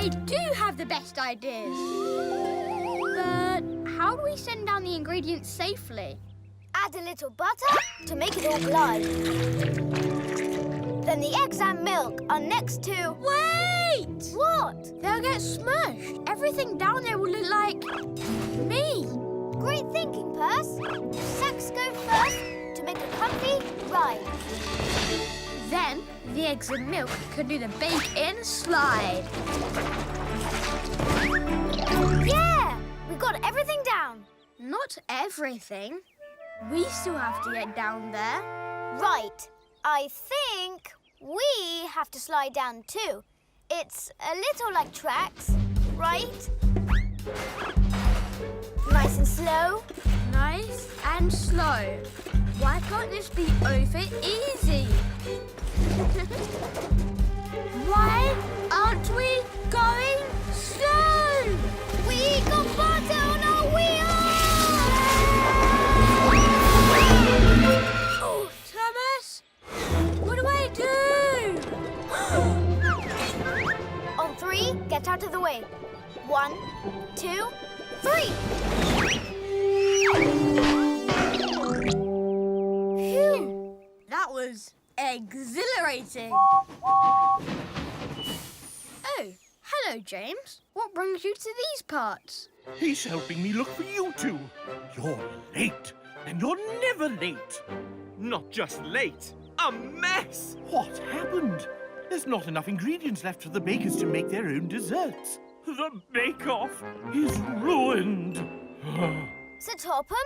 They do have the best ideas. But how do we send down the ingredients safely? Add a little butter to make it all glide. Then the eggs and milk are next to... Wait! What? They'll get smushed. Everything down there will look like... me. Great thinking, Percy. Sacks go first to make a comfy ride. Then the eggs and milk can do the bake-in slide. Yeah! We got everything down. Not everything. We still have to get down there. Right. I think we have to slide down too. It's a little like tracks, right? Nice and slow. Nice and slow. Why can't this be over easy? Why aren't we going slow? We got butter on our wheels! Oh, Thomas! What do I do? On three, get out of the way. 1, 2, 3. Phew! That was exhilarating. Oh, hello, James. What brings you to these parts? He's helping me look for you two. You're late, and you're never late. Not just late, a mess! What happened? There's not enough ingredients left for the bakers to make their own desserts. The bake-off Is ruined. Sir Topham,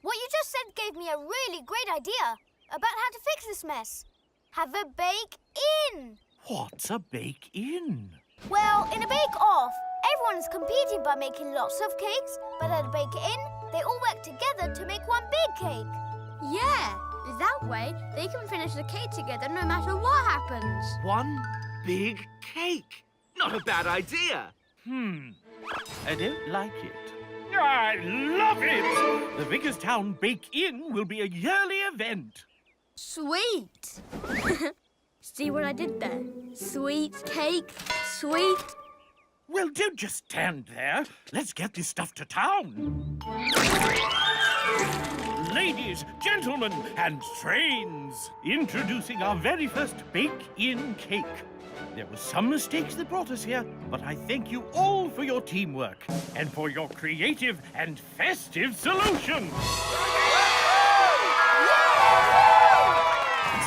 what you just said gave me a really great idea about how to fix this mess. Have a bake-in. What's a bake-in? Well, in a bake-off, everyone is competing by making lots of cakes, but at a bake-in, they all work together to make one big cake. Yeah, that way they can finish the cake together no matter what happens. One big cake. Not a bad idea. I don't like it. I love it! The Vicarstown Bake-In will be a yearly event. Sweet. See what I did there? Sweet cake, sweet. Well, don't just stand there. Let's get this stuff to town. Ladies, gentlemen, and trains, introducing our very first bake-in cake. There were some mistakes that brought us here, but I thank you all for your teamwork and for your creative and festive solution.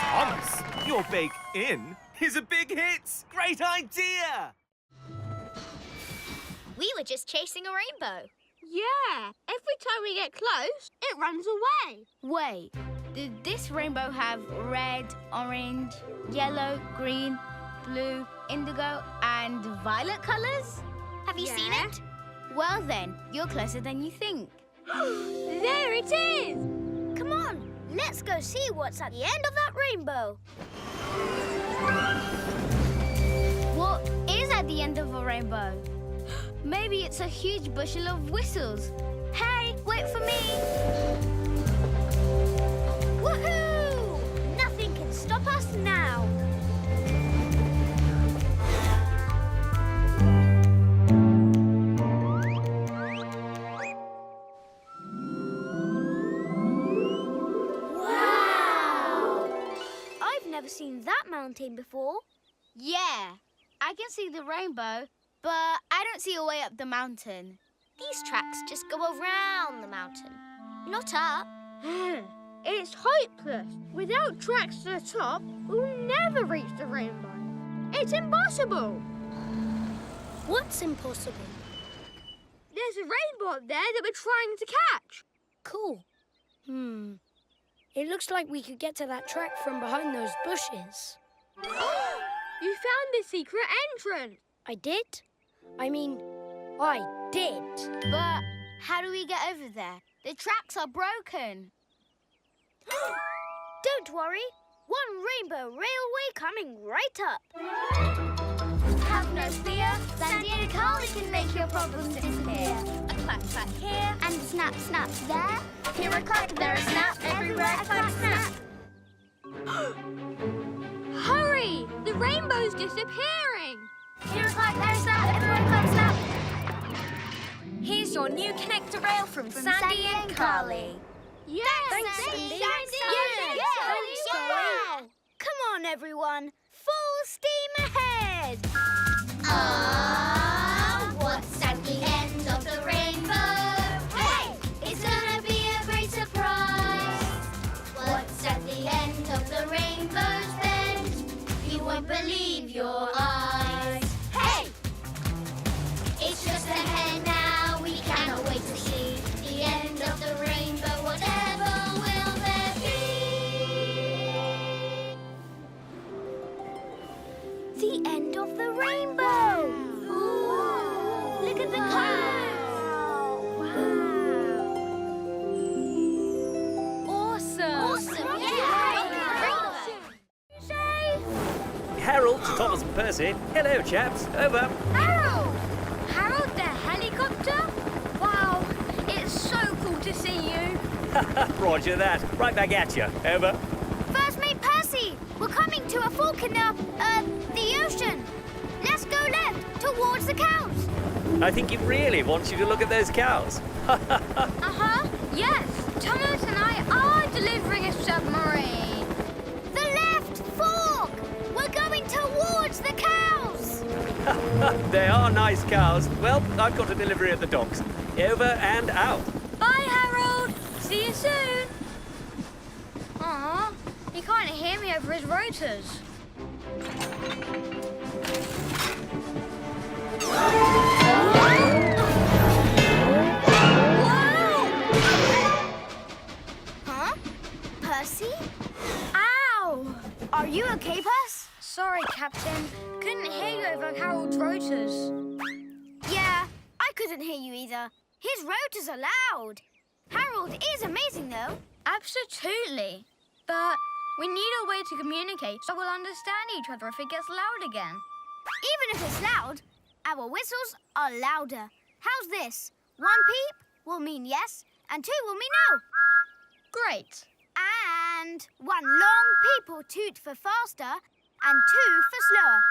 Thomas, your bake-in is a big hit. Great idea! We were just chasing a rainbow. Yeah, every time we get close, it runs away. Wait, did this rainbow have red, orange, yellow, green, blue, indigo, and violet colours? Have you seen it? Well then, you're closer than you think. There it is! Come on, let's go see what's at the end of that rainbow. What is at the end of a rainbow? Maybe it's a huge bushel of whistles. Hey, wait for me! Woohoo! Nothing can stop us now. Wow! I've never seen that mountain before. Yeah, I can see the rainbow, but I don't see a way up the mountain. These tracks just go around the mountain, not up. It's hopeless. Without tracks to the top, we'll never reach the rainbow. It's impossible. What's impossible? There's a rainbow up there that we're trying to catch. Cool. It looks like we could get to that track from behind those bushes. You found the secret entrance. I did? I mean, I did. But how do we get over there? The tracks are broken. Don't worry. One rainbow railway coming right up. Have no fear, Sandy and Carly can make your problems disappear. A clap clap here, and a snap snap there. Here a clap, there a snap, everywhere a clap snap. Hurry! The rainbow's disappearing. Here a clap, there a snap, everywhere your new connector rail from Sandy and Carly. Yes, Thanks, Sandy. Sandy. Yes, Thanks, Carly. Come on, everyone. Full steam ahead. What's at the end of the rainbow? Hey! It's gonna be a great surprise. What's at the end of the rainbow's bend? You won't believe your eyes. Hey! It's just ahead now, we cannot wait to see the end of the rainbow, whatever will there be? The end of the rainbow. Ooh. Look at the clouds. Awesome! Harold, Thomas and Percy. Hello, chaps. Over. Harold! Harold the helicopter? Wow, it's so cool to see you. Roger that. Right back at you. Over. First Mate Percy, we're coming to a fork in the ocean. Let's go left towards the cows. I think he really wants you to look at those cows. Yes, Thomas and I are delivering a submarine. The left fork. We're going towards the cows. They are nice cows. Well, I've got a delivery at the docks. Over and out. Bye, Harold. See you soon. Aw, he can't hear me over his rotors. Huh? Percy? Ow! Are you okay, Percy? Sorry, Captain. Couldn't hear you over Harold's rotors. Yeah, I couldn't hear you either. His rotors are loud. Harold is amazing, though. Absolutely. But we need a way to communicate so we'll understand each other if it gets loud again. Even if it's loud, our whistles are louder. How's this? 1 peep will mean yes, and 2 will mean no. Great. And 1 long peep or toot for faster, and 2 for slower.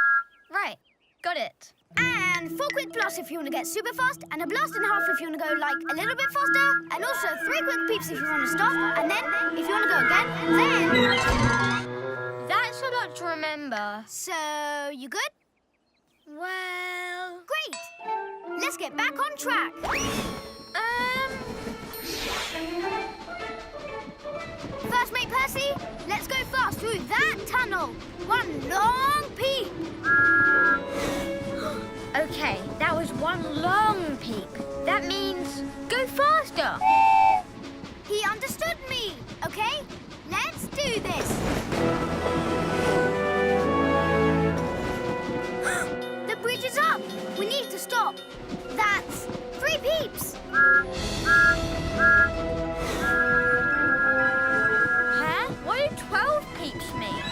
Right. Got it. And 4 quick blasts if you want to get super fast, and a blast and a half if you want to go, like, a little bit faster, and also 3 quick peeps if you want to stop, and then, if you want to go again, then... That's a lot to remember. So, you good? Well... Great! Let's get back on track. First Mate Percy, let's go fast through that tunnel. 1 long peep. Okay, that was 1 long peep. That means go faster. He understood me. Okay, let's do this. The bridge is up. We need to stop. That's 3 peeps. Huh? What do 12 peeps mean?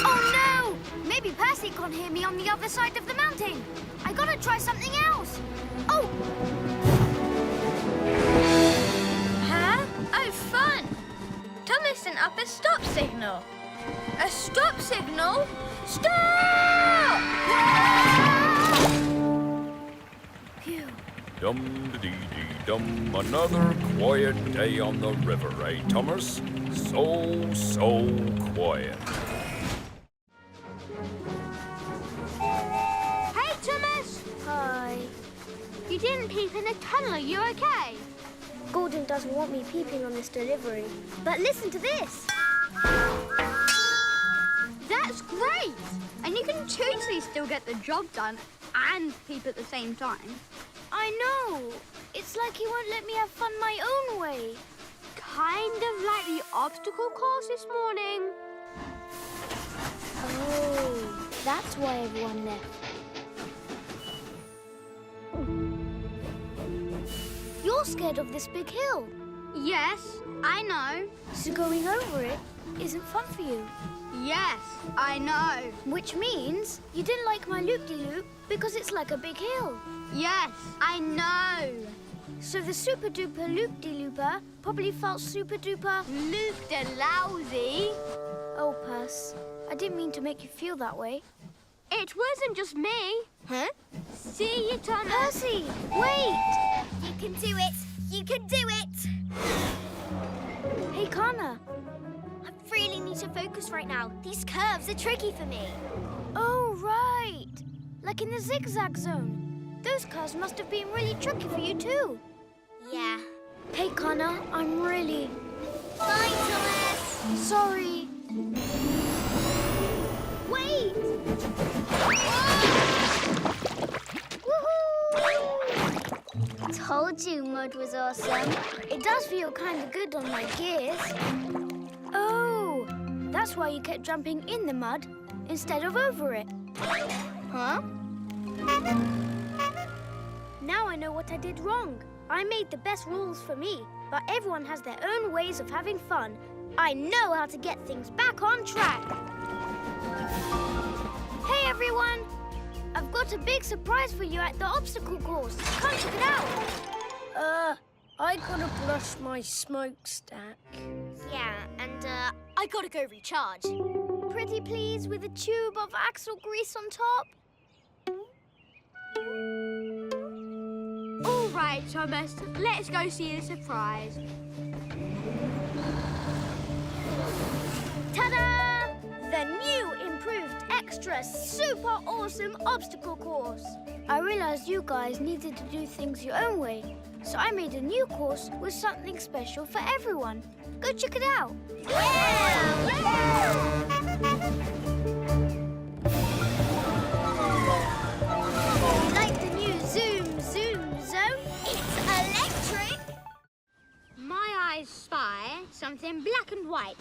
Oh no! Maybe Percy can't hear me on the other side of the mountain. I gotta try something else. Oh! Huh? Oh, fun! Thomas sent up a stop signal. A stop signal? Stop! Phew. Dum-de-dee-dee-dum, another quiet day on the river, eh, Thomas? So quiet. Hey, Thomas! Hi. You didn't peep in the tunnel. Are you okay? Gordon doesn't want me peeping on this delivery. But listen to this. That's great! And you can totally still get the job done and peep at the same time. I know. It's like he won't let me have fun my own way. Kind of like the obstacle course this morning. Oh, that's why everyone left. You're scared of this big hill, Yes, I know. so going over it isn't fun for you. Yes, I know. Which means you didn't like my loop-de-loop because it's like a big hill. Yes, I know. So the super-duper loop-de-looper probably felt super-duper... Loop-de-lousy. Oh, Percy, I didn't mean to make you feel that way. It wasn't just me. Huh? See you, Thomas. Percy, wait! You can do it. You can do it. Hey, Connor. I really need to focus right now. These curves are tricky for me. Oh, right. Like in the zigzag zone. Those curves must have been really tricky for you too. Yeah. Hey, Connor, I'm really... Bye, Thomas. sorry. Wait. Told you mud was awesome. It does feel kind of good on my gears. Oh, that's why you kept jumping in the mud instead of over it. Huh? Now I know what I did wrong. I made the best rules for me, but everyone has their own ways of having fun. I know how to get things back on track. Hey, everyone! I've got a big surprise for you at the obstacle course. Come check it out. I gotta brush my smokestack. Yeah, and I gotta go recharge. Pretty please with a tube of axle grease on top. All right, Thomas. Let's go see the surprise. Ta-da! The new, improved, extra, super awesome obstacle course. I realized you guys needed to do things your own way, so I made a new course with something special for everyone. Go check it out. Like the new Zoom Zone? It's electric. My eyes spy something black and white.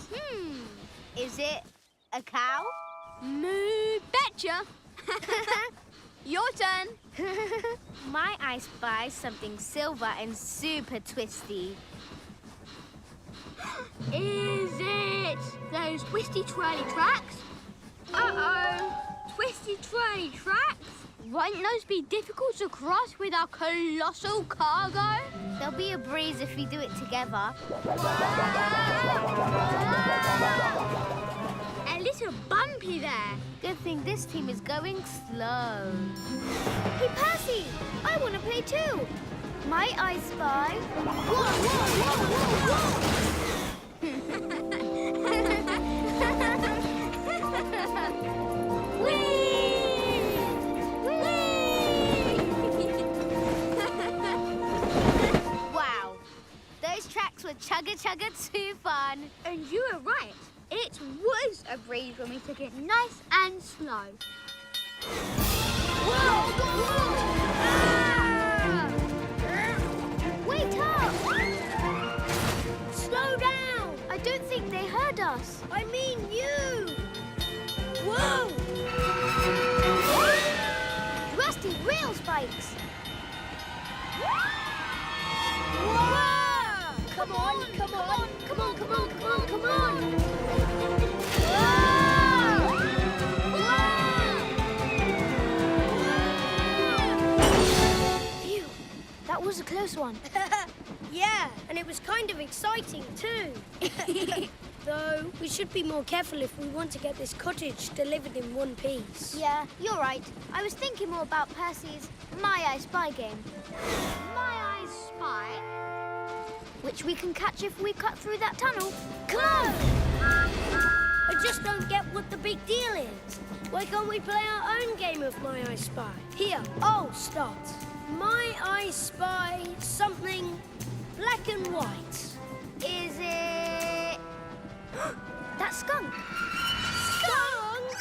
Is it a cow? Moo betcha. Your turn. My eye spies something silver and super twisty. Is it those twisty twirly tracks? Uh-oh. Twisty twirly tracks? Won't those be difficult to cross with our colossal cargo? There'll be a breeze if we do it together. A little bumpy there. Good thing this team is going slow. Hey, Percy! I want to play too. My eye spy. Whoa, Wow, those tracks were chugga too fun. And you were right. It was a breeze when we took it nice and slow. Whoa! Ah! Wait up! Slow down! I don't think they heard us. I mean you! Whoa! Rusty rail spikes! Whoa! Come on! Phew, that was a close one. Yeah, and it was kind of exciting too. Though, we should be more careful if we want to get this cottage delivered in one piece. Yeah, you're right. I was thinking more about Percy's My Eye Spy game, My eyes spy. which we can catch if we cut through that tunnel. Come on! I just don't get what the big deal is. Why can't we play our own game of My I Spy? Here, I'll start. My I Spy something black and white. Is it... that skunk? Skunk!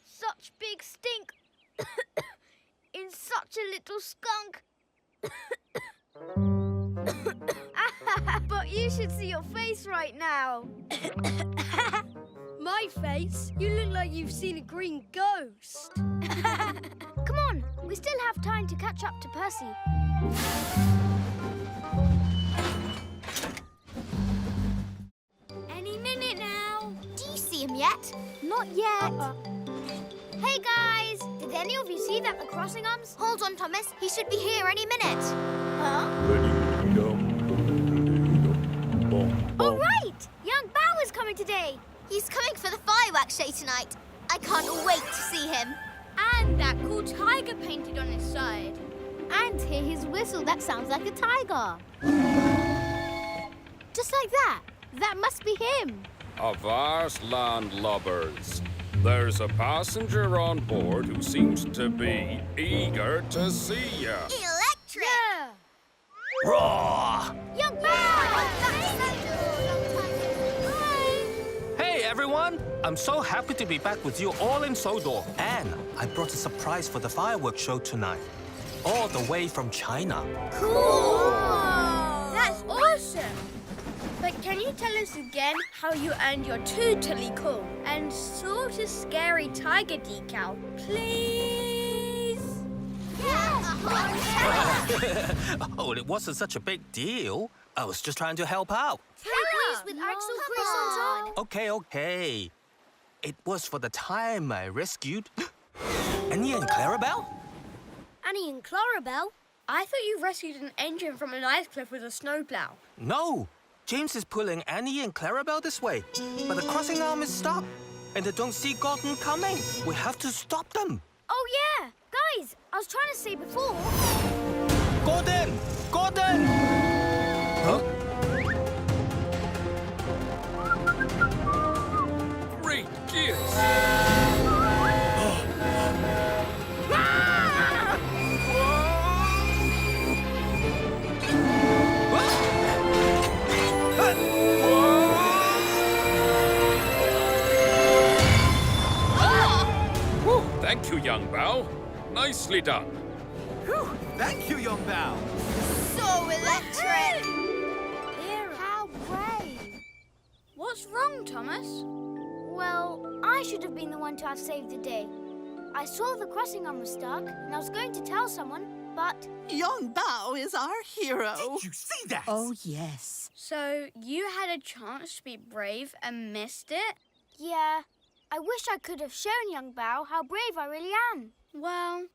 Such big stink in such a little skunk. But you should see your face right now. My face? You look like you've seen a green ghost. Come on, we still have time to catch up to Percy. Any minute now. Do you see him yet? Not yet. Hey guys, did any of you see that the crossing arms? Hold on, Thomas. He should be here any minute. Huh? All right, young Bower's coming today. He's coming for the fireworks show tonight. I can't wait to see him. And that cool tiger painted on his side. And hear his whistle. That sounds like a tiger. Just like that. That must be him. Avast landlubbers. There's a passenger on board who seems to be eager to see ya. Electric! Yeah. Roar! Young Bow! Hey, everyone! I'm so happy to be back with you all in Sodor. And I brought a surprise for the fireworks show tonight. All the way from China. Cool! That's awesome! But can you tell us again how you earned your totally cool and sort of scary tiger decal, please? Oh, it wasn't such a big deal. I was just trying to help out. Please, with Axel Chris on top. Okay. It was for the time I rescued Annie and Clarabelle. Annie and Clarabelle? I thought you rescued an engine from an ice cliff with a snowplow. No, James is pulling Annie and Clarabelle this way, but the crossing arm is stuck, and they don't see Gordon coming. We have to stop them. Oh, yeah. Guys, I was trying to say before. Gordon! Gordon! Huh? Great gifts! Thank you, young Bow. Nicely done. Whew. Thank you, young Bow. So electric! How brave. What's wrong, Thomas? Well, I should have been the one to have saved the day. I saw the crossing arm was stuck, and I was going to tell someone, but... Young Bao is our hero. Did you see that? Oh, yes. So you had a chance to be brave and missed it? Yeah, I wish I could have shown young Bao how brave I really am. Well,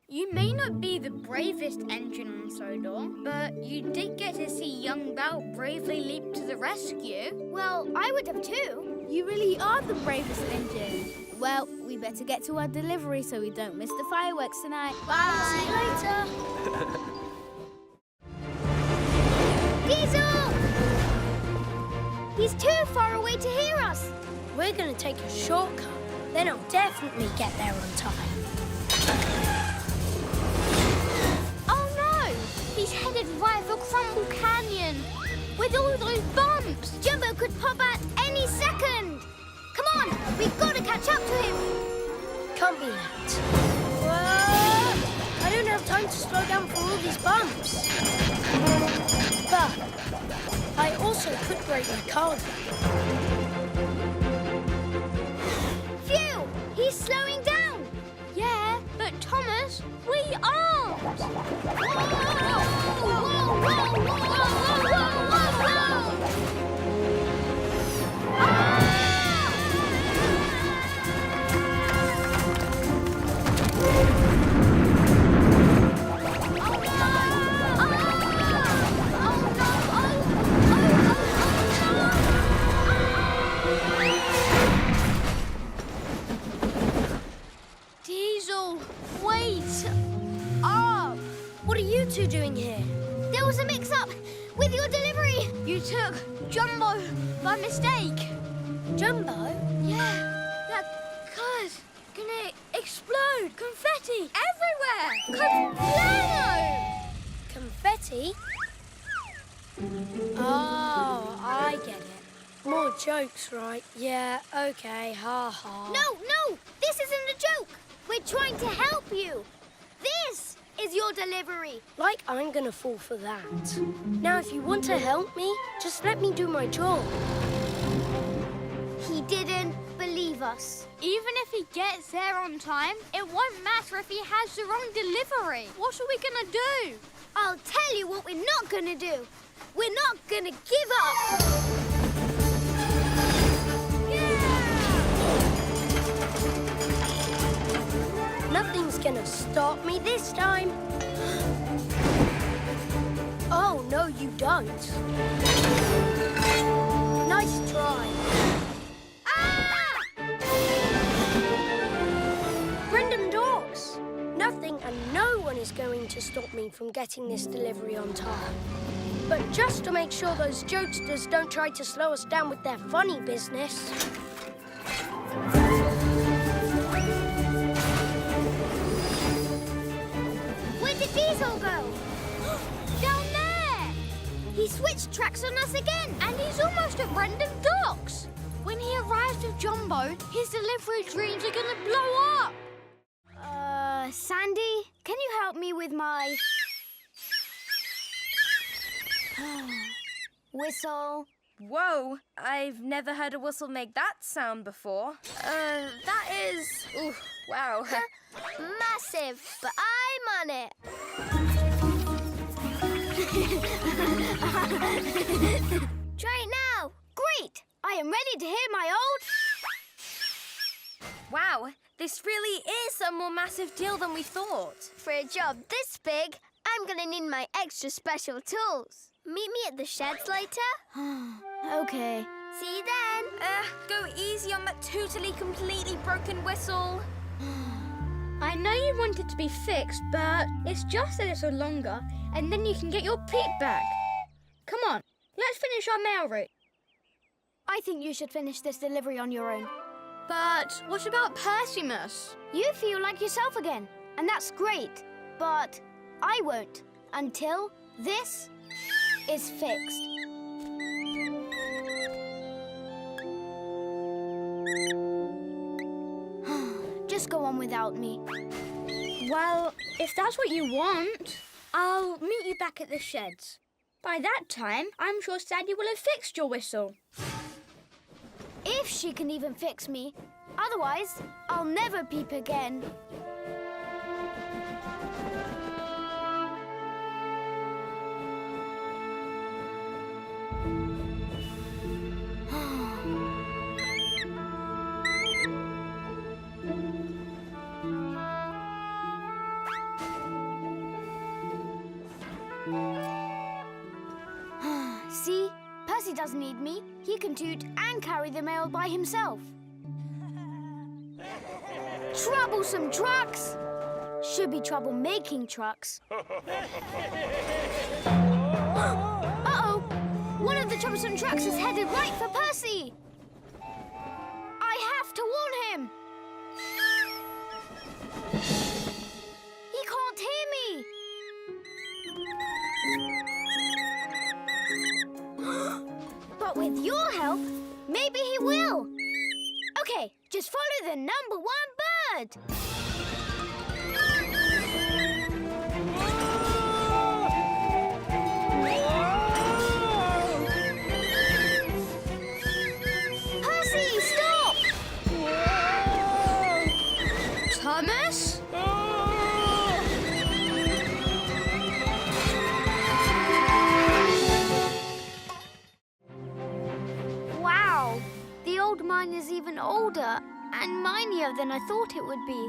you may not be the bravest engine on Sodor, but you did get to see young Bao bravely leap to the rescue. Well, I would have too. You really are the bravest engine. Well, we better get to our delivery so we don't miss the fireworks tonight. See you later. Diesel! He's too far away to hear us. We're going to take a shortcut. Then I'll definitely get there on time. Oh no! He's headed right for Crumble Canyon with all those bumps. Jumbo could pop out any second. Come on, we've got to catch up to him. Can't be late. Whoa! I don't have time to slow down for all these bumps. But I also could break my car. Phew! He's slowing down. Yeah, but Thomas, we aren't. Diesel, wait up. What are you two doing here? There was a mix-up with your delivery. You took Jumbo by mistake. Jumbo? Yeah, that car's gonna explode. Confetti everywhere. Conflano! Confetti? Oh, I get it. More jokes, right? Yeah, okay, ha-ha. No, this isn't a joke. We're trying to help you. This is your delivery. Like I'm gonna fall for that. Now, if you want to help me, just let me do my job. He didn't believe us. Even if he gets there on time, it won't matter if he has the wrong delivery. What are we gonna do? I'll tell you what we're not gonna do. We're not gonna give up. Nothing's gonna stop me this time. Oh, no, you don't. Nice try. Ah! is going to stop me from getting this delivery on time. But just to make sure those jokesters don't try to slow us down with their funny business... Where did Diesel go? Down there! He switched tracks on us again, And he's almost at Random Docks. When he arrives with Jumbo, his delivery dreams are going to blow up. Sandy, can you help me with my... whistle? Whoa, I've never heard a whistle make that sound before. That is... Ooh, wow. Massive, but I'm on it. Try it now. Great. I am ready to hear my old... Wow, this really is a more massive deal than we thought. For a job this big, I'm gonna need my extra special tools. Meet me at the sheds later? Okay. See you then. Go easy on that totally, completely broken whistle. I know you want it to be fixed, but it's just a little longer, and then you can get your Pete back. Come on, let's finish our mail route. I think you should finish this delivery on your own. But what about Percymus? You feel like yourself again, and that's great. But I won't until this is fixed. Just go on without me. Well, if that's what you want, I'll meet you back at the sheds. By that time, I'm sure Sandy will have fixed your whistle. If she can even fix me. Otherwise, I'll never peep again. See? Percy doesn't need me. He can toot and carry the mail by himself. Troublesome trucks! Should be trouble making trucks. Uh-oh! One of the troublesome trucks is headed right for Percy! I have to warn him! He can't hear me! But with your help, maybe he will. Okay, just follow the number 1 bird. Percy, stop! Thomas? Wow, the old mine is even older and minier than I thought it would be.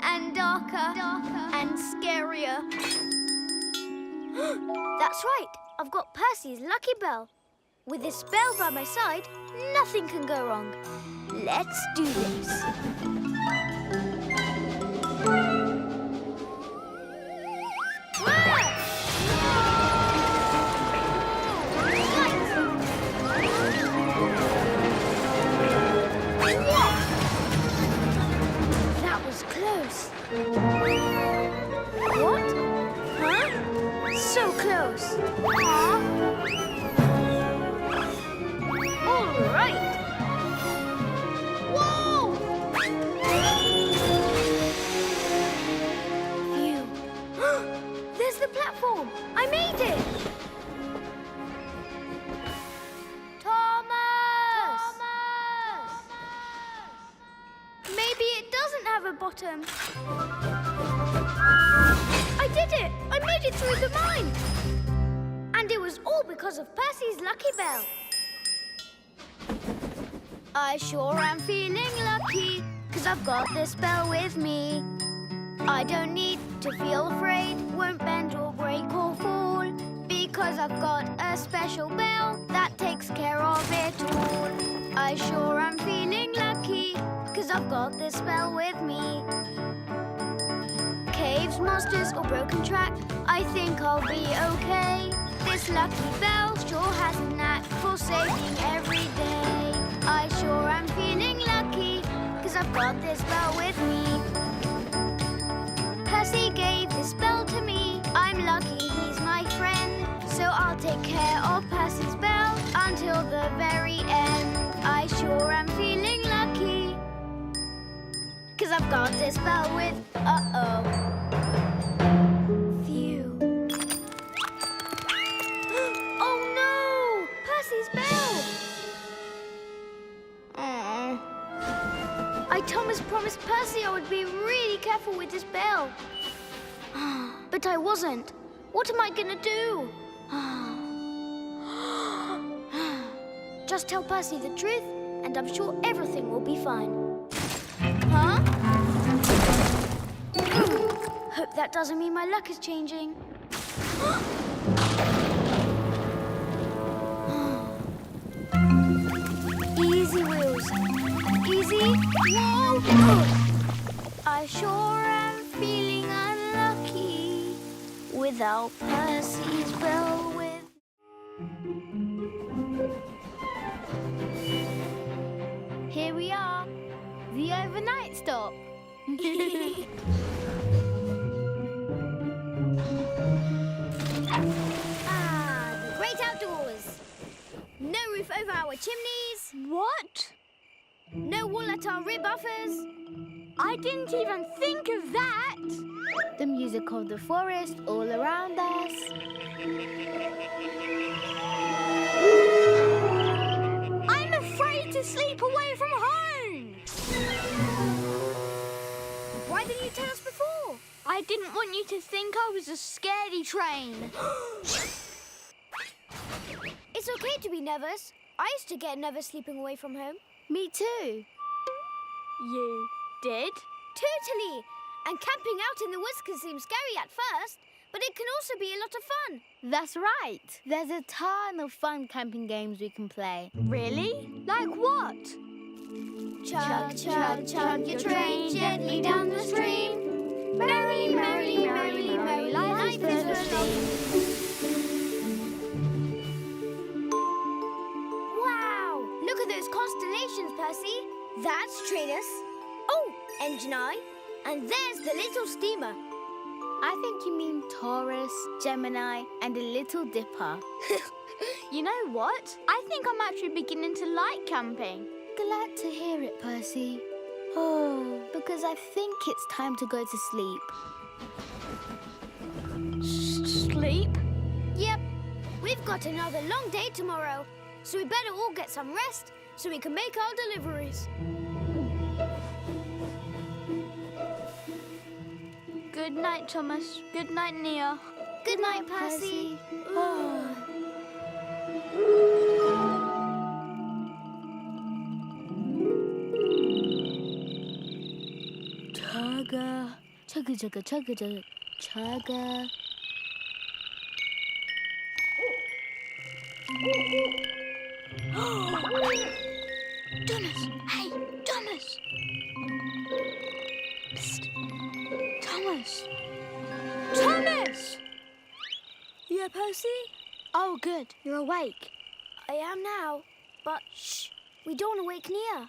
And darker. And scarier. That's right, I've got Percy's lucky bell. With this bell by my side, nothing can go wrong. Let's do this. That was close. What? Huh? So close. All right. Whoa! Phew. There's the platform. I made it. Thomas! Maybe it doesn't have a bottom. I did it! I made it through the mine! And it was all because of Percy's lucky bell. I sure am feeling lucky, 'cause I've got this bell with me. I don't need to feel afraid, won't bend or break or fall, because I've got a special bell that takes care of it all. I sure am feeling lucky, 'cause I've got this bell with me. Caves lost monsters or broken track, I think I'll be okay. This lucky bell sure has a knack for saving every day. I sure am feeling lucky, 'cause I've got this bell with me. Percy gave this bell to me. I'm lucky he's my friend, so I'll take care of Percy's bell until the very end. I sure am feeling lucky, 'cause I've got this bell with... Uh-oh. Phew. Oh, no! Percy's bell! Thomas promised Percy I would be really careful with this bell. But I wasn't. What am I going to do? Just tell Percy the truth, and I'm sure everything will be fine. Huh? Hope that doesn't mean my luck is changing. Easy, Wheels. Easy. Whoa! I sure am feeling unlucky without Percy's bell with... Here we are, the overnight stop. the great outdoors. No roof over our chimneys. What? No wall at our rear buffers. I didn't even think of that. The music of the forest all around us. I'm afraid to sleep away from home. Why didn't you tell us before? I didn't want you to think I was a scaredy train. It's okay to be nervous. I used to get nervous sleeping away from home. Me too. You did? Totally. And camping out in the woods can seem scary at first, but it can also be a lot of fun. That's right. There's a ton of fun camping games we can play. Really? Like what? Chug, chug, chug your train gently down the stream. Merrily, merrily, merrily, merrily, life is full of Wow! Look at those constellations, Percy. That's Trinus. Oh, Engine Eye. And there's the little steamer. I think you mean Taurus, Gemini, and a Little Dipper. You know what? I think I'm actually beginning to like camping. Glad to hear it, Percy. Oh, because I think it's time to go to sleep. Sleep? Yep. We've got another long day tomorrow, so we better all get some rest so we can make our deliveries. Good night, Thomas. Good night, Nia. Good night, Percy. Oh. Chugga. Chugga, chugga, chugga, chugga, chugga. Thomas! Hey, Thomas! Psst. Thomas! Thomas! Yeah, Percy? Oh, good. You're awake. I am now, but shh, we don't want to wake Nia.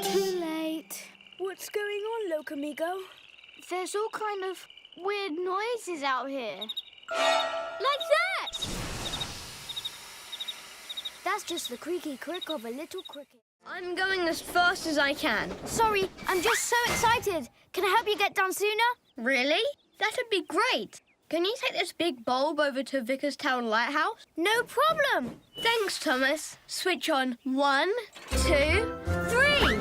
Too late. What's going on, Locamigo? There's all kind of weird noises out here. Like that! That's just the creaky crick of a little cricket. I'm going as fast as I can. Sorry, I'm just so excited. Can I help you get down sooner? Really? That'd be great. Can you take this big bulb over to Vickerstown Lighthouse? No problem. Thanks, Thomas. Switch on 1, 2, 3.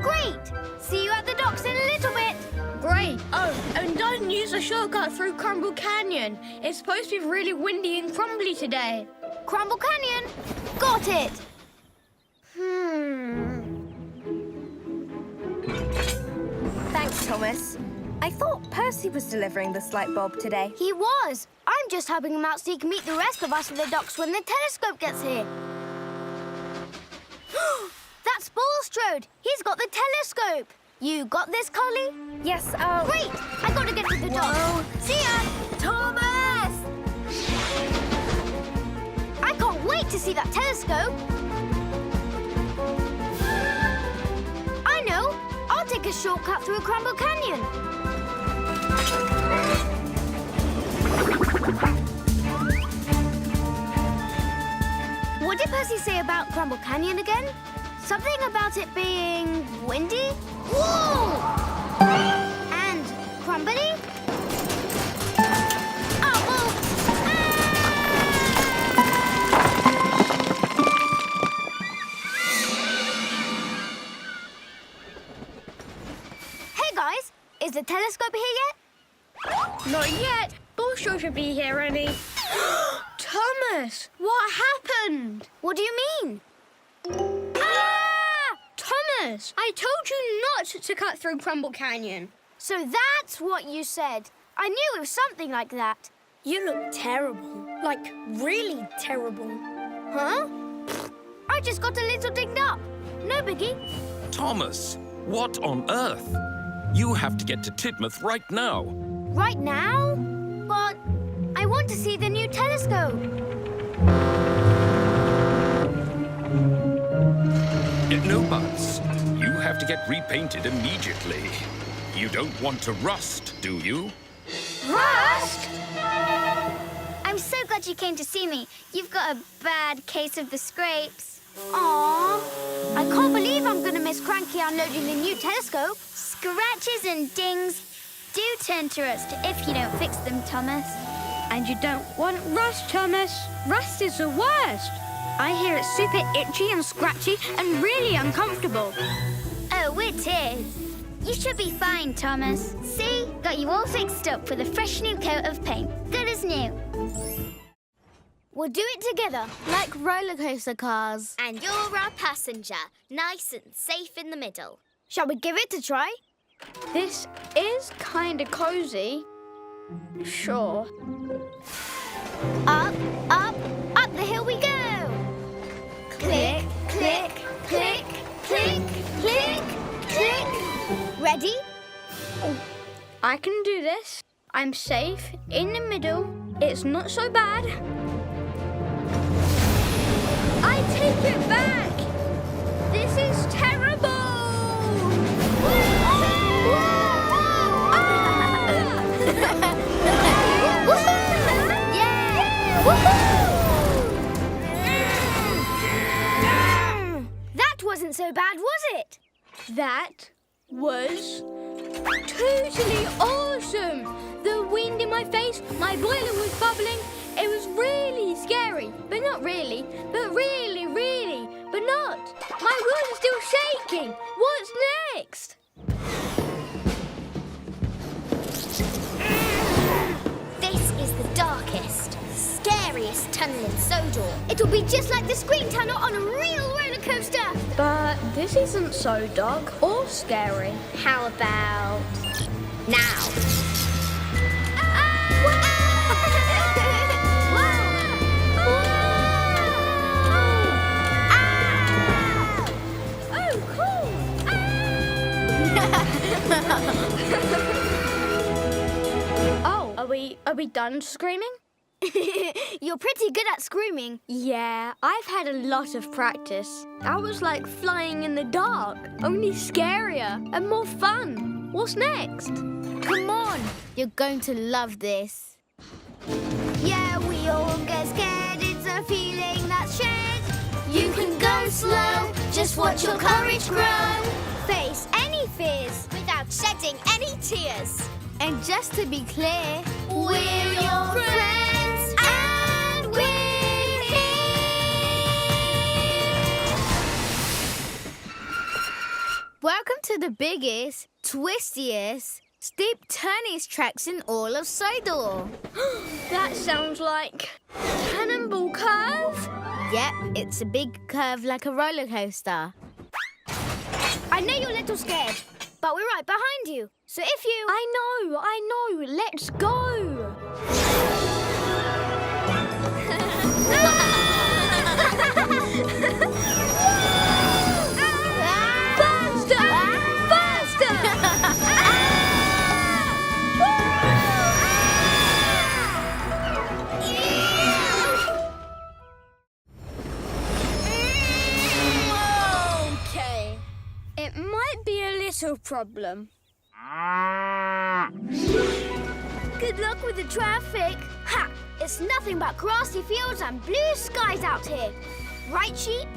Great. See you at the docks in a little bit. Great. Oh, and don't use a shortcut through Crumble Canyon. It's supposed to be really windy and crumbly today. Crumble Canyon. Got it. Thanks, Thomas. I thought Percy was delivering the light bulb today. He was. I'm just helping him out so he can meet the rest of us at the docks when the telescope gets here. That's Bulstrode. He's got the telescope. You got this, Carly? Yes, Great! I gotta get to the dock. See ya! Thomas! I can't wait to see that telescope. I know! I'll take a shortcut through Crumble Canyon. What did Percy say about Crumble Canyon again? Something about it being windy? Whoa! And crumbly? Hey guys, is the telescope here yet? Not yet. Bullshit should be here, Annie. Thomas, what happened? What do you mean? Thomas, I told you not to cut through Crumble Canyon. So that's what you said. I knew it was something like that. You look terrible. Like, really terrible. Huh? I just got a little dinged up. No biggie. Thomas, what on earth? You have to get to Tidmouth right now. Right now? But I want to see the new telescope. No buts. You have to get repainted immediately. You don't want to rust, do you? Rust? I'm so glad you came to see me. You've got a bad case of the scrapes. Aww. I can't believe I'm going to miss Cranky unloading the new telescope. Scratches and dings do turn to rust if you don't fix them, Thomas. And you don't want rust, Thomas. Rust is the worst. I hear it's super itchy and scratchy and really uncomfortable. Oh, it is. You should be fine, Thomas. See? Got you all fixed up with a fresh new coat of paint. Good as new. We'll do it together, like roller coaster cars. And you're our passenger, nice and safe in the middle. Shall we give it a try? This is kind of cozy. Sure. Up, up, up the hill we go. Click, click, click, click, click, click. Ready? I can do this. I'm safe in the middle. It's not so bad. I take it back. This is terrible. That wasn't so bad, was it? That was totally awesome. The wind in my face, my boiler was bubbling. It was really scary, but not really. But really, really, but not. My world is still shaking. What's next? This is the darkest, scariest tunnel in Sodor. It'll be just like the Screen Tunnel on a real roller coaster. But this isn't so dark or scary. How about now? Oh, cool! Oh, are we done screaming? You're pretty good at screaming. Yeah, I've had a lot of practice. That was like flying in the dark, only scarier and more fun. What's next? Come on, you're going to love this. Yeah, we all get scared, it's a feeling that's shared. You can go slow, just watch your courage grow. Face any fears Without shedding any tears. And just to be clear, we're your friends and we're here. Welcome to the biggest, twistiest, steep turniest tracks in all of Sodor. That sounds like Cannonball Curve. Yep, it's a big curve like a roller coaster. I know you're a little scared, but we're right behind you. So if you... I know. Let's go. Faster! be a little problem. Good luck with the traffic. Ha! It's nothing but grassy fields and blue skies out here. Right, Sheep?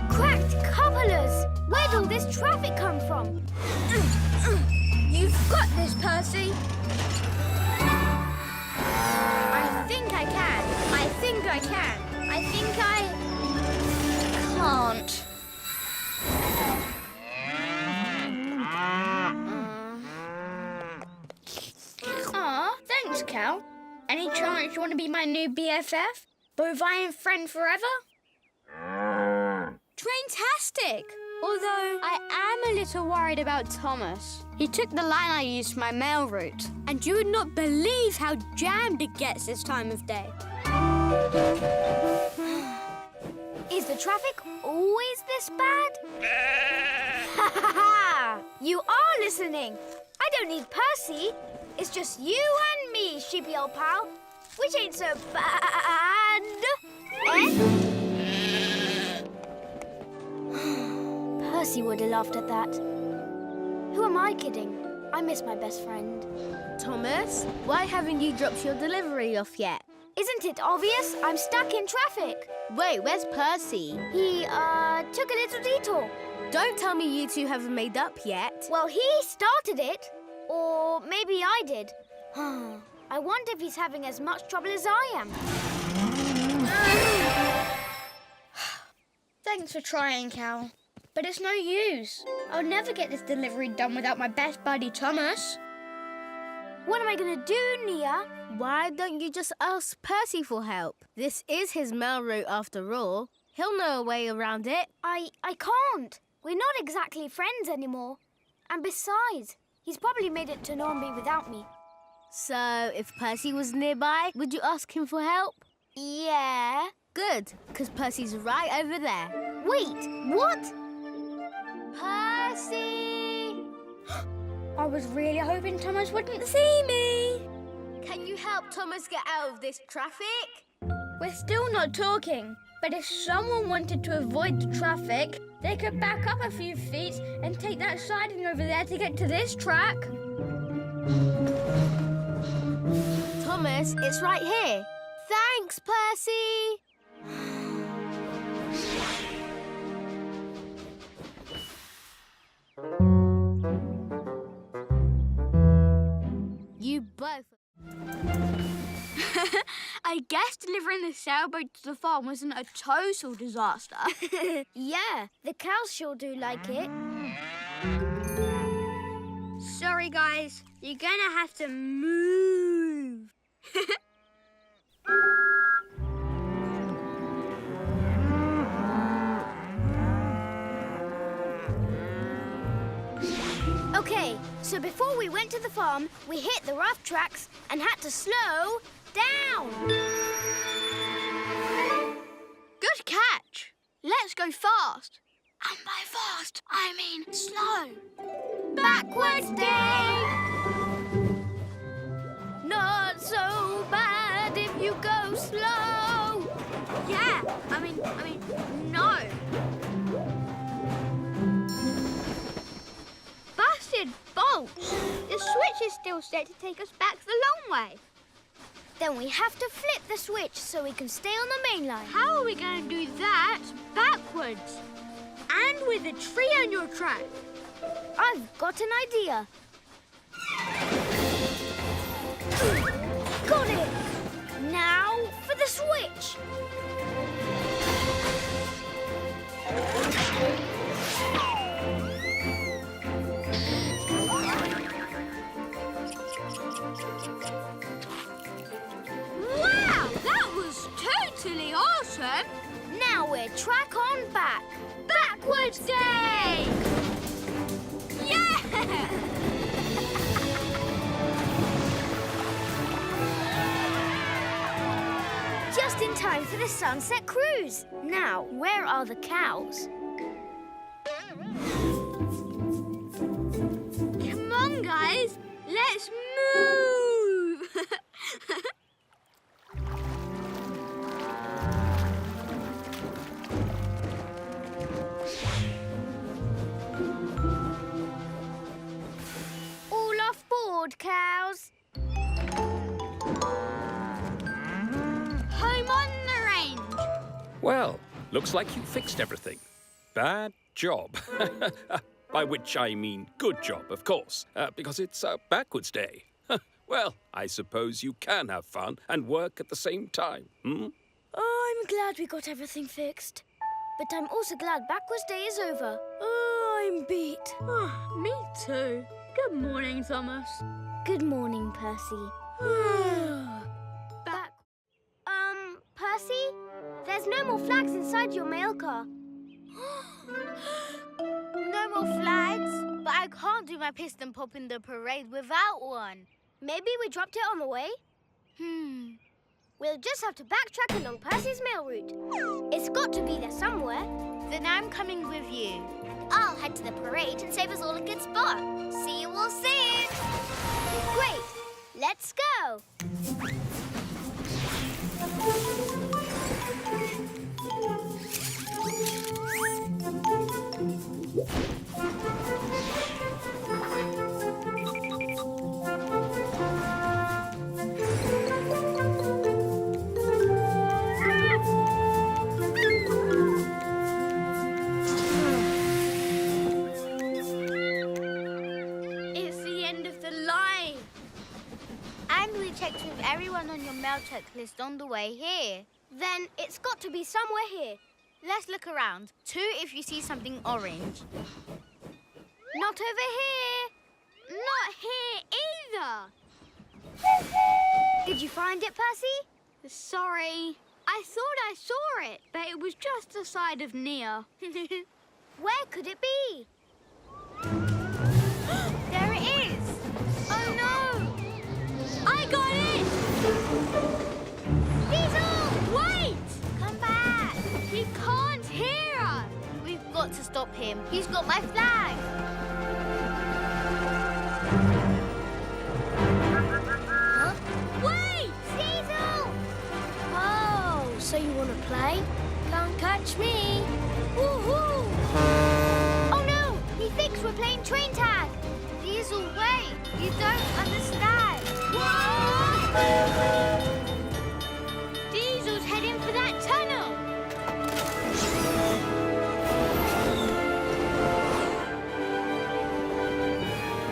Cracked couplers! Where'd all this traffic come from? You've got this, Percy. I think I can. I think I can. I think I can't. Aw, thanks, Cal. Any chance you want to be my new BFF? Bovine friend forever? Fantastic! Although I am a little worried about Thomas. He took the line I used for my mail route, and you would not believe how jammed it gets this time of day. Is the traffic always this bad? Ha ha ha! You are listening. I don't need Percy. It's just you and me, sheepy old pal. Which ain't so bad. Eh? Percy would have laughed at that. Who am I kidding? I miss my best friend. Thomas, why haven't you dropped your delivery off yet? Isn't it obvious? I'm stuck in traffic. Wait, where's Percy? He, took a little detour. Don't tell me you two haven't made up yet. Well, he started it. Or maybe I did. I wonder if he's having as much trouble as I am. Thanks for trying, Cal. But it's no use. I'll never get this delivery done without my best buddy, Thomas. What am I going to do, Nia? Why don't you just ask Percy for help? This is his mail route after all. He'll know a way around it. I can't. We're not exactly friends anymore. And besides, he's probably made it to Normanby without me. So, if Percy was nearby, would you ask him for help? Yeah. Good, because Percy's right over there. Wait, what? Percy! I was really hoping Thomas wouldn't see me. Can you help Thomas get out of this traffic? We're still not talking, but if someone wanted to avoid the traffic, they could back up a few feet and take that siding over there to get to this track. Thomas, it's right here. Thanks, Percy! You both... I guess delivering the sailboat to the farm wasn't a total disaster. Yeah, the cows sure do like it. Sorry, guys. You're gonna have to move. Okay, so before we went to the farm, we hit the rough tracks and had to slow down. Good catch. Let's go fast. And by fast, I mean slow. Backwards day! Not so bad if you go slow. Yeah, I mean, no. Busted bolts. The switch is still set to take us back the long way. Then we have to flip the switch so we can stay on the main line. How are we going to do that backwards? And with a tree on your track? I've got an idea. Got it! Now for the switch. Wow, that was totally awesome. Now we're track on back. Backwards day! Yeah! Just in time for the sunset cruise. Now, where are the cows? Come on, guys. Let's move. Well, looks like you fixed everything. Bad job. By which I mean good job, of course, because it's a backwards day. Well, I suppose you can have fun and work at the same time, hmm? Oh, I'm glad we got everything fixed. But I'm also glad backwards day is over. Oh, I'm beat. Me too. Good morning, Thomas. Good morning, Percy. Percy? There's no more flags inside your mail car. No more flags? But I can't do my piston pop in the parade without one. Maybe we dropped it on the way? We'll just have to backtrack along Percy's mail route. It's got to be there somewhere. Then I'm coming with you. I'll head to the parade and save us all a good spot. See you all soon. Great. Let's go. Checked with everyone on your mail checklist on the way here. Then it's got to be somewhere here. Let's look around. 2 if you see something orange. Not over here. Not here either. Did you find it, Percy? Sorry. I thought I saw it, but it was just the side of Nia. Where could it be? There it is. Oh, no. I got it! Diesel! Wait! Come back! He can't hear us! We've got to stop him. He's got my flag! Huh? Wait! Diesel! Oh, so you want to play? Can't catch me! Woohoo! Oh no! He thinks we're playing train tag! Diesel, wait! You don't understand! Diesel's heading for that tunnel.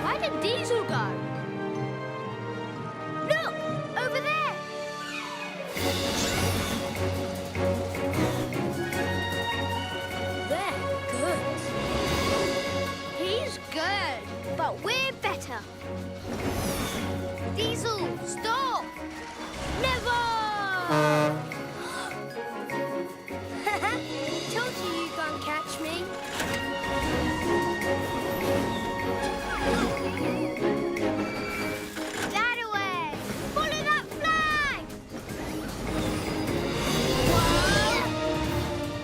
Where did Diesel go? Look! Over there! They're good. He's good. But we're better. Diesel, stop! Never! Told you can't catch me. That away! Follow that flag!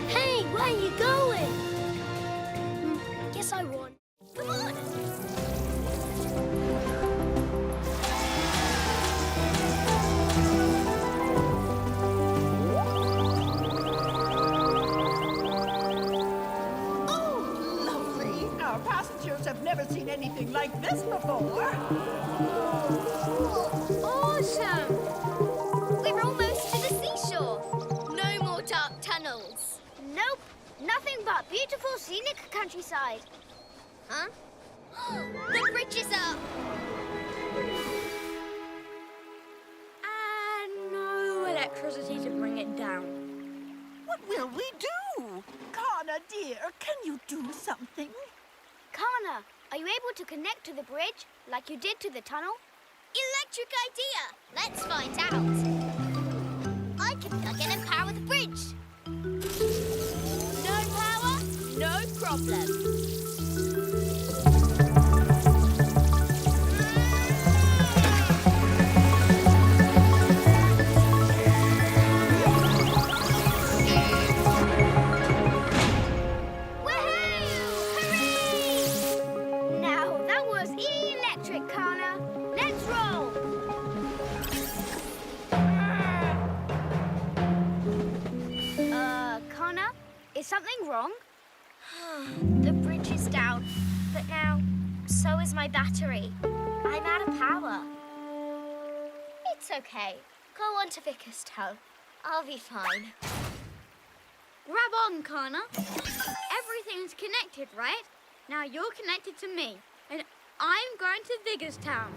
Hey, where are you going? Guess I won. Come on! I've never seen anything like this before. Awesome! We're almost to the seashore. No more dark tunnels. Nope, nothing but beautiful scenic countryside. Huh? The bridge is up. And no electricity to bring it down. What will we do? Kana, dear, can you do something? Kana, are you able to connect to the bridge like you did to the tunnel? Electric idea. Let's find out. I can plug in and power the bridge. No power, no problem. Is something wrong? The bridge is down, but now so is my battery. I'm out of power. It's okay. Go on to Vickers Toe. I'll be fine. Grab on, Kana. Everything's connected, right? Now you're connected to me, and I'm going to Vigorstown.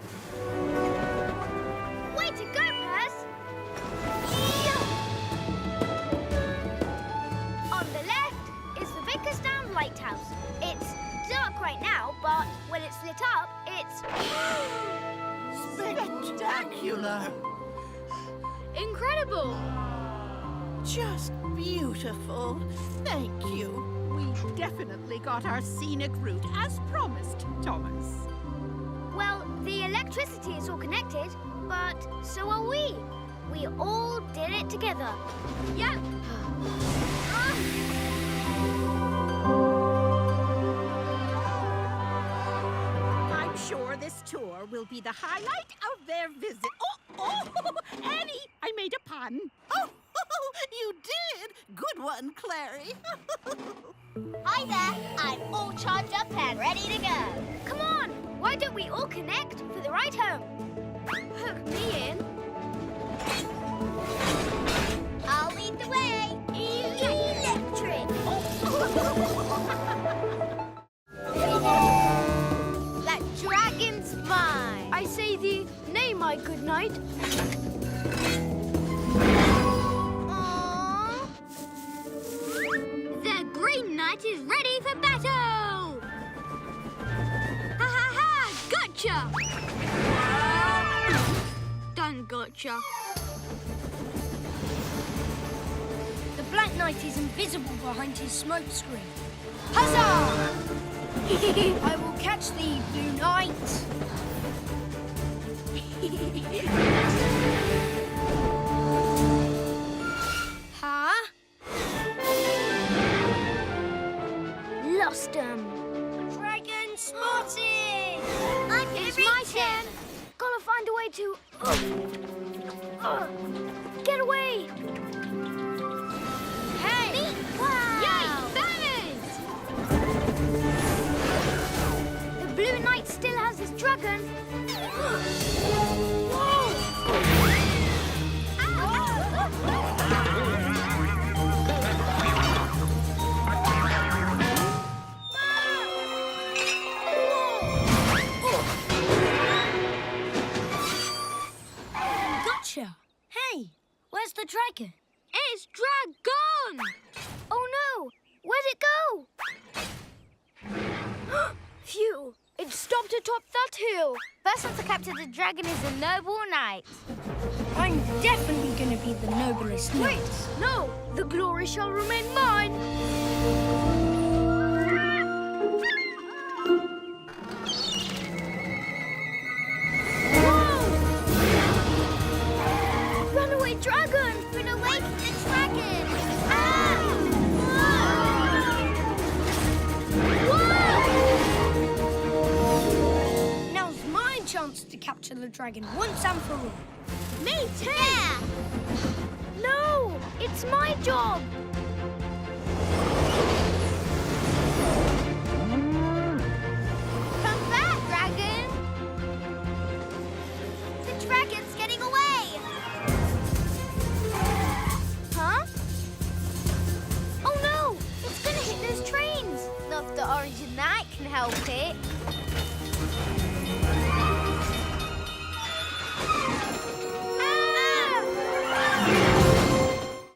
Way to go, Percy! On the left is the Vigorstown Lighthouse. It's dark right now, but when it's lit up, it's... Spectacular! Incredible! Just beautiful. Thank you. We definitely got our scenic route as promised, Thomas. Well, the electricity is all connected, but so are we. We all did it together. Yep. I'm sure this tour will be the highlight of their visit. Oh, Annie, I made a pun. Oh, you did. Good one, Clary. Hi there. I'm all charged up and ready to go. Come on, why don't we all connect for the ride home? Hook me in. I'll lead the way. Electric. That dragon's mine. I say thee, nay, my good knight. The Green Knight is ready for battle! Ha ha ha! Gotcha! Done gotcha. The Black Knight is invisible behind his smoke screen. Huzzah! I will catch thee, Blue Knight. Huh? Lost 'em. Dragon spotted! I'm gonna It's my reach him. turn. Gotta find a way to... get away! Hey! Wow. Yay! Banners! The Blue Knight still has his dragon. Gotcha! Hey, where's the dragon? It's Dragon! Oh no! Where'd it go? Phew! It stopped atop that hill. Person to capture the dragon is a noble knight. I'm definitely gonna be the noblest knight. Wait! No! The glory shall remain mine! Runaway dragon! Run away from the dragon! Now's my chance to capture the dragon once and for all. Me too! Yeah! No! It's my job! Come back, dragon! The dragon's getting away! Huh? Oh no! It's gonna hit those trains! Not if the orange knight can help it.